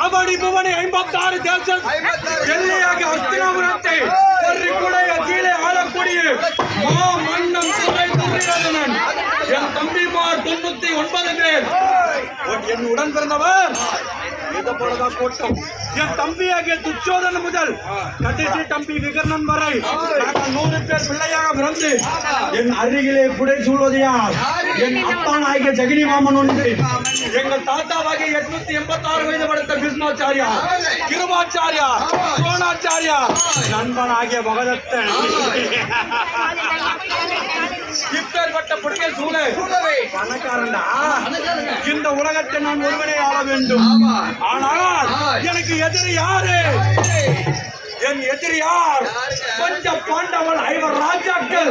அவனி புவனி 56 தேசம் எல்லையாக ஹஸ்தினாபுரத்தை ஒரு குடைய கீழே ஆளக்கூடிய மா மன்னம் துறை துரியோதனன் என் தம்பிமார் 99 பேர் என் உடன் பிறந்தவர் கூட்டம் என் தம்பியாகிய துச்சோதன முதல் கடைசி தம்பி விகர்ணன் வரை 100 பேர் பிள்ளையாக பிறந்து என் அருகிலே புடை சூழ்வது யார்? என் அத்தான் ஆகிய ஜெகனி மாமன் ஒன்று, எங்கள் தாத்தாவாகிய 886 வயது படுத்த கிருஷ்ணாச்சாரியா, கிருபாச்சாரியா, துரோணாச்சாரியா, நண்பன் ஆகிய பகதத்தன். இப்பேற்பட்ட புடை சூழலை பணக்காரண்டா இந்த உலகத்தை நான் ஒருவனே ஆள வேண்டும். ஆனால் எனக்கு எதிரி யாரு? என் எதிரி யார்? பஞ்ச பாண்டவன் 5 ராஜாக்கள்,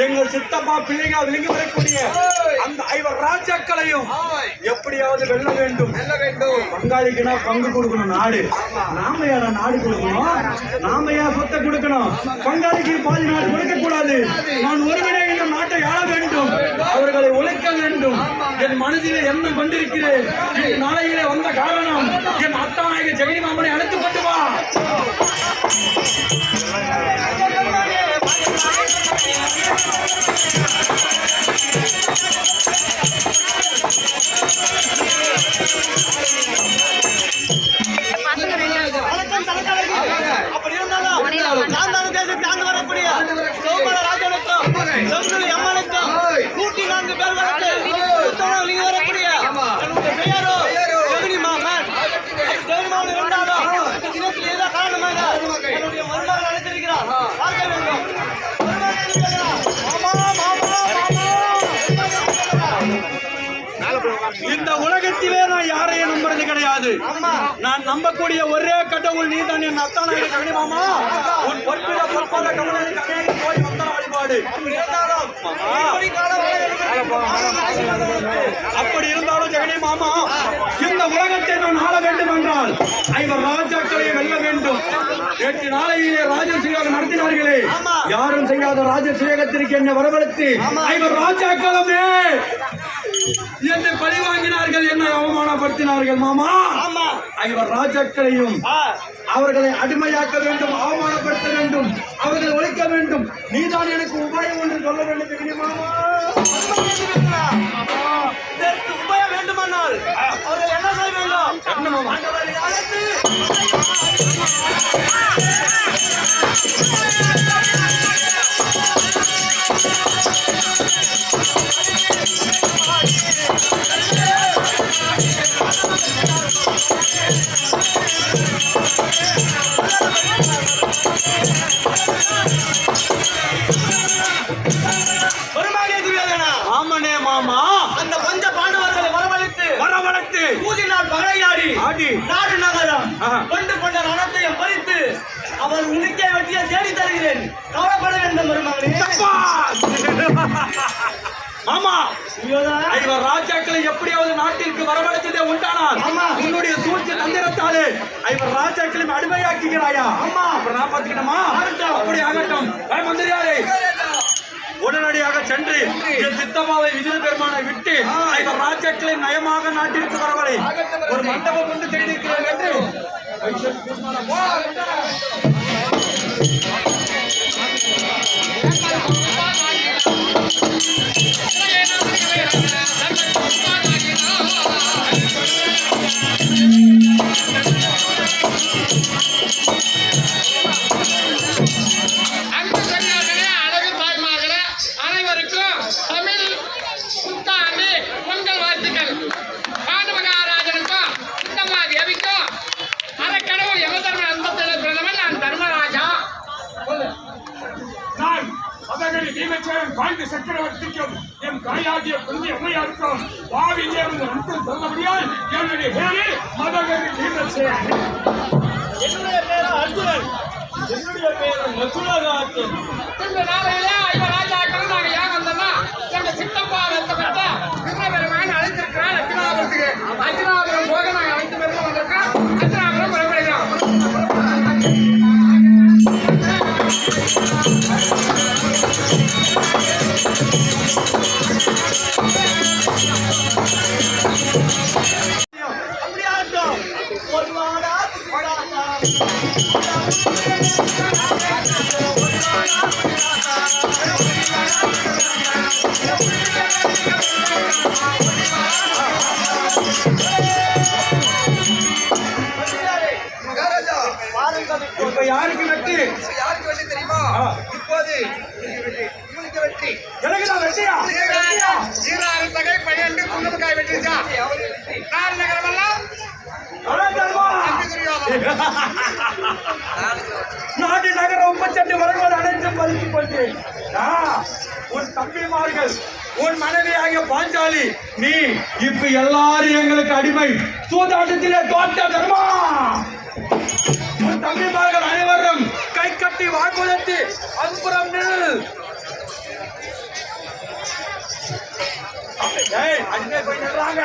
எங்கள் சித்தப்பா பிள்ளைங்க விளங்கி வரக்கூடிய அந்த 5 ராஜாக்களையும் எப்படியாவது வெல்ல வேண்டும். பங்காளிக்குனா பங்கு கொடுக்கணும். நாடு நாம யார நாடு கொடுக்கணும், நாம யார் சொத்தை கொடுக்கணும். பங்காளிக்கு பாதி நாடு கொடுக்க கூடாது. நான் ஒருவனே இந்த நாட்டை ஆள வேண்டும், அவர்களை ஒழிக்க வேண்டும். என் மனதிலே என்ன கொண்டிருக்கிறேன். நாளையிலே வந்த காரணம் என் அத்தானாகிய ஜெகனி மாமனை அழைத்து கொண்டு வா. அப்படி இருந்தாலும் நான் தேசத்தை ஆண்டு வரக்கூடிய சோமல ராஜனுக்கும் அம்மனுக்கும் 104 பேர் வளர்த்து வரக்கூடிய பெயரோ ஜெகனி மாமன். ஜெகனி மாமன் இருந்தாலும் இந்த தினத்தில் ஏதோ காரணமாக என்னுடைய மருமகள் அழைத்திருக்கிறார். பார்க்க வேண்டும். இந்த உலகத்திலே நான் யாரையும் நம்புறது கிடையாது. நான் நம்பக்கூடிய ஒரே கடவுள் நீதான். என் அத்தானாகிய ஜெகனி மாமா, உன் பொற்பிட பொற்பாத கடவுளுக்கு போய் வந்தன வழிபாடு. அப்படி இருந்தாலும் ஜெகனி மாமா, இந்த உலகத்தை நான் ஆள வேண்டும் என்றால் 5 ராஜாக்களை வெல்ல வேண்டும். நேற்று நாளையிலே ராஜசேகம் நடத்தினார்களே, யாரும் செய்யாத ராஜசேகத்திற்கு என்னை வரவழைத்து 5 ராஜாக்களுமே என்னை பழி வாங்கினார்கள், என்னை அவமானப்படுத்தினார்கள். மாமா, 5 ராஜாக்களையும் அவர்களை அடிமையாக்க வேண்டும், அவமானப்படுத்த வேண்டும், அவர்களை ஒழிக்க வேண்டும். நீதான் எனக்கு உபாயம் ஒன்று சொல்ல வேண்டும் ஜெகனி மாமா. உபாயம் வேண்டுமானால் அவர்கள் என்ன செய்ய வேண்டும்? ஆமனே மாமா, அந்த பஞ்ச பாண்டவர்களை வரவழைத்து ஊதினால் பகையாடி நாடு நகரம் கொண்டு கொண்ட ரணத்தையும் பறித்து அவர் உனக்கே வெட்டிய தேடி தருகிறேன். கவலைப்பட வேண்டும் மருமகளே. மாமா, 5 ராஜாக்களை எப்படியாவது நாட்டிற்கு வரவழைத்ததே உண்டானால் உன்னுடைய சூழ்ச்சி தந்திரத்தாலே 5 ராஜாக்களையும் அடிமையாக்குகிறாயா? அப்புறம் நான் பார்த்துக்கிட்டோமா? அப்படி ஆகட்டும். மந்திரியாரே, உடனடியாக சென்று என் சித்தமாவை விஜய பெருமானை விட்டு 5 ராஜாக்களை நயமாக நாட்டிற்கு வரவழை ஒரு மண்டபம் கொண்டு செய்திருக்கிறேன் என்று சக்கரவர்த்திக்கும் என் தாயாகிய குந்தி அம்மையாருக்கும் பாவியே சொல்லபடியால் என்னுடைய பேரு மதகரி பீமசேனன். என்னுடைய பேரு அர்ஜுனன். என்னுடைய பேரு நகுலநாதன். இந்த நாளையிலே 5 ராஜாக்கள் நாங்கள் ஏன் வந்தோம்னா, எங்க சித்தப்பா ரத்தப்பட்ட கிருஷ்ணபெருமான் அழைத்திருக்கிறார் அர்ஜுனாபுரத்துக்கு. அர்ஜுனாபுரம் போக நாங்கள் 5 பேரும் வந்திருக்கோம். அர்ஜுனாபுரம் புறப்படுகிறோம். இப்ப யாருக்கு வெற்றி? யாருக்கு வெற்றி தெரியுமா? இப்போது இவனுக்கு வெற்றி. எனக்கு தான் வெற்றியா? தகை 12 குங்குமக்காய் வெற்றிச்சா? நாலு நகரமெல்லாம் நாட்டு நகரம் 38 வருவது அனைத்தும் பறித்து கொண்டு உன் தம்பிமார்கள் உன் மனைவி ஆகிய பாஞ்சாலி நீ இப்ப எல்லாரும் எங்களுக்கு அடிமை சூதாட்டத்திலே தோட்ட தர்மா உன் தம்பிமார்கள் அனைவரும் கை கட்டி வாக்குறுத்தி அன்புறம் அடிமை போய் நின்றாங்க.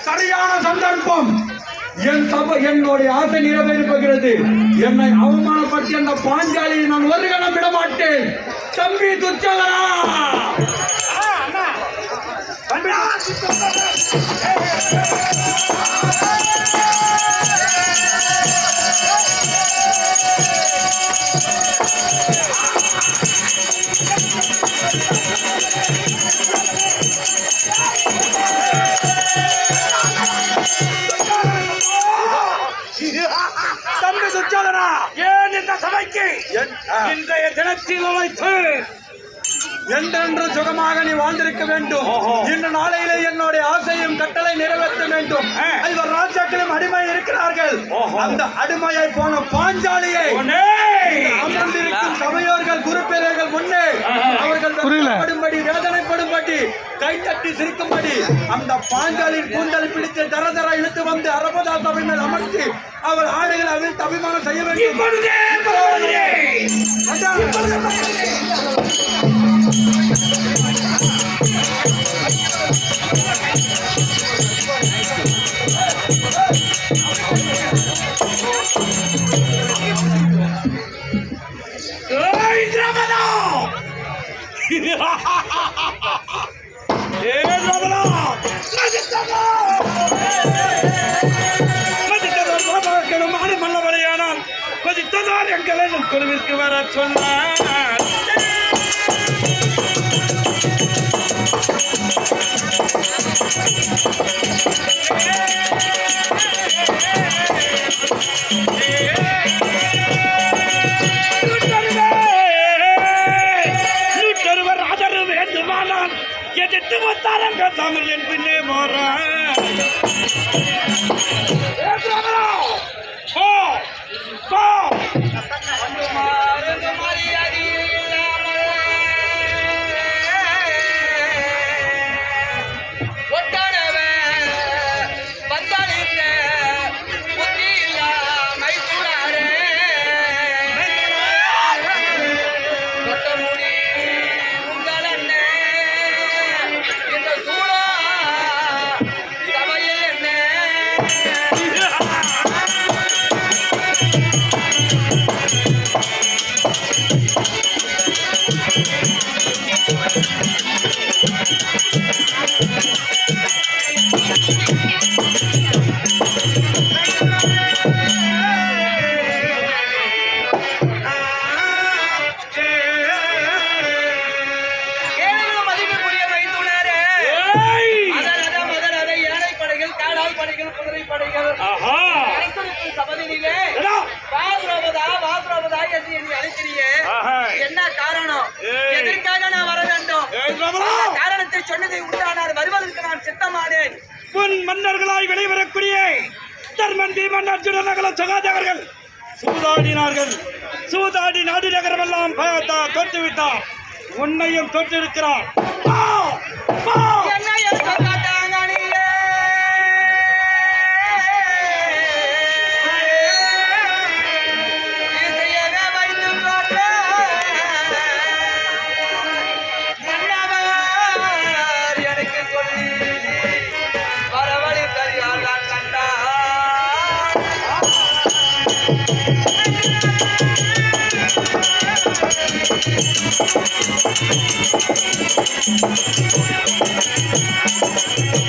சரியான சந்தர்ப்பம் என்னுடைய ஆசை நிறைவேறப்போகிறது. என்னை அவமானப்படுத்தி அந்த பாஞ்சாலியை நான் ஒரு கணம் விட மாட்டேன். தம்பி துச்சகரா தம்பி துச்சகரா ஏன் இந்த சபைக்கு இன்றைய தினத்தில் அழைத்து என்றென்று சுகமாக நீ வாழ்ந்திருக்க வேண்டும். இன்று நாளையிலே என்னுடைய ஆசையும் கட்டளை நிறைவேற்ற வேண்டும். இவர் ராஜாக்களும் அடிமை இருக்கிறார்கள். அந்த அடிமையை போன பாஞ்சாலியை அமர்ந்திருக்கும் சபையோர்கள் குருப்பேரர்கள் முன்னே அவர்கள் படும்படி வேதனைப்படும்படி கை தட்டி சிரிக்கும்படி அந்த பாஞ்சாலியின் கூந்தல் பிடித்து தர இழுத்து வந்து அரபதா சபை மேல் அமர்த்தி அவர் ஆடைகளை அவிழ்த்து அபிமானம் செய்ய வேண்டும். மன்னவரையானால் கொதித்ததால் எங்களை குழுவிற்கு வர சொன்னார். எதிர்த்து வந்தாரங்க தமிழின் பின்னே என்ன காரணம்? எதற்காக நான் வர வேண்டும்? காரணத்தை சொன்னதை உண்டானார் வருவதற்கு நான் சித்தமானேன். முன் மன்னர்களாய் வெளிவரக்கூடிய தர்மந்தி மன்னர் சுடநகல சகாதேவர்கள் சூதாடினார்கள். சூதாடி நாடு நகரமெல்லாம் தோற்றுவிட்டார். உன்னையும் தோற்றிருக்கிறார். Thank you.